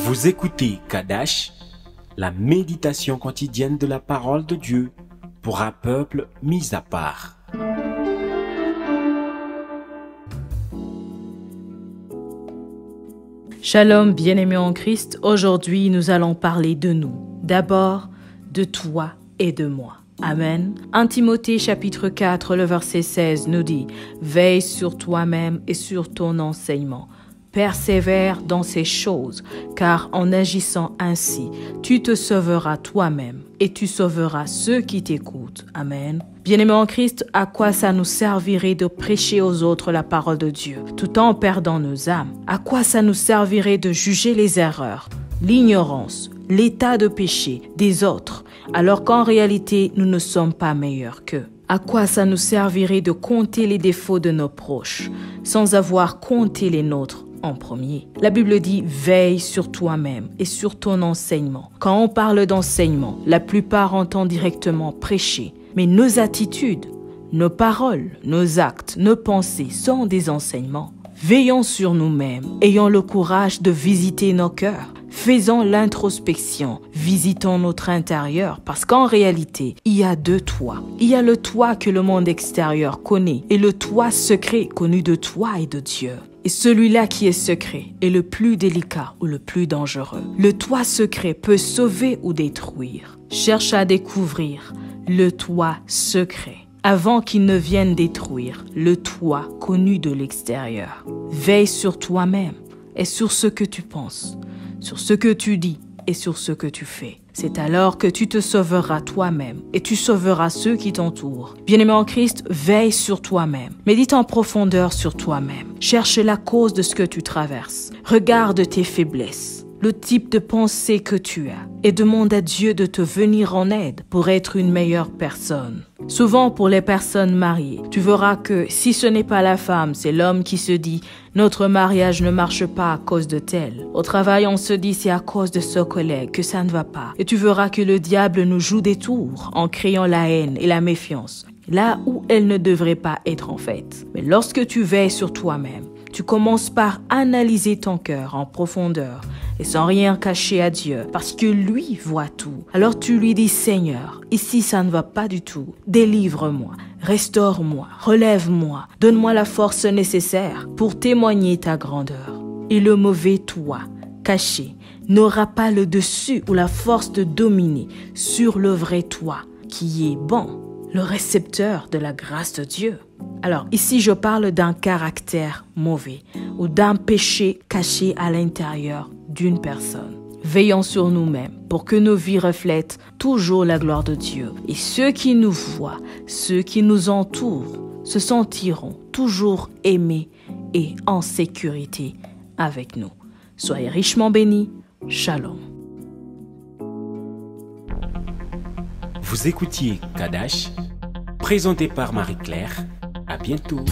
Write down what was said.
Vous écoutez Kadash, la méditation quotidienne de la parole de Dieu pour un peuple mis à part. Shalom, bien-aimés en Christ. Aujourd'hui, nous allons parler de nous. D'abord, de toi et de moi. Amen. 1 Timothée chapitre 4, le verset 16 nous dit « Veille sur toi-même et sur ton enseignement. Persévère dans ces choses, car en agissant ainsi, tu te sauveras toi-même et tu sauveras ceux qui t'écoutent. » Amen. Bien-aimés en Christ, à quoi ça nous servirait de prêcher aux autres la parole de Dieu, tout en perdant nos âmes? À quoi ça nous servirait de juger les erreurs, l'ignorance, l'état de péché des autres, alors qu'en réalité, nous ne sommes pas meilleurs qu'eux? À quoi ça nous servirait de compter les défauts de nos proches, sans avoir compté les nôtres en premier? La Bible dit « Veille sur toi-même et sur ton enseignement ». Quand on parle d'enseignement, la plupart entendent directement prêcher. Mais nos attitudes, nos paroles, nos actes, nos pensées sont des enseignements. Veillons sur nous-mêmes, ayons le courage de visiter nos cœurs. Faisons l'introspection, visitons notre intérieur, parce qu'en réalité, il y a deux toits. Il y a le toit que le monde extérieur connaît et le toit secret connu de toi et de Dieu. Et celui-là qui est secret est le plus délicat ou le plus dangereux. Le toit secret peut sauver ou détruire. Cherche à découvrir le toit secret avant qu'il ne vienne détruire le toit connu de l'extérieur. Veille sur toi-même et sur ce que tu penses, sur ce que tu dis et sur ce que tu fais. C'est alors que tu te sauveras toi-même et tu sauveras ceux qui t'entourent. Bien-aimé en Christ, veille sur toi-même. Médite en profondeur sur toi-même. Cherche la cause de ce que tu traverses. Regarde tes faiblesses, le type de pensée que tu as et demande à Dieu de te venir en aide pour être une meilleure personne. Souvent pour les personnes mariées, tu verras que si ce n'est pas la femme, c'est l'homme qui se dit « Notre mariage ne marche pas à cause de tel ». Au travail, on se dit « C'est à cause de ce collègue que ça ne va pas ». Et tu verras que le diable nous joue des tours en créant la haine et la méfiance, là où elle ne devrait pas être en fait. Mais lorsque tu veilles sur toi-même, tu commences par analyser ton cœur en profondeur et sans rien cacher à Dieu parce que lui voit tout. Alors tu lui dis « Seigneur, ici ça ne va pas du tout. Délivre-moi, restaure-moi, relève-moi, donne-moi la force nécessaire pour témoigner ta grandeur. » Et le mauvais toi, caché, n'aura pas le dessus ou la force de dominer sur le vrai toi qui est bon, le récepteur de la grâce de Dieu. Alors ici je parle d'un caractère mauvais ou d'un péché caché à l'intérieur d'une personne. Veillons sur nous-mêmes pour que nos vies reflètent toujours la gloire de Dieu. Et ceux qui nous voient, ceux qui nous entourent, se sentiront toujours aimés et en sécurité avec nous. Soyez richement bénis. Shalom. Vous écoutiez Kadash, présenté par Marie-Claire. À bientôt.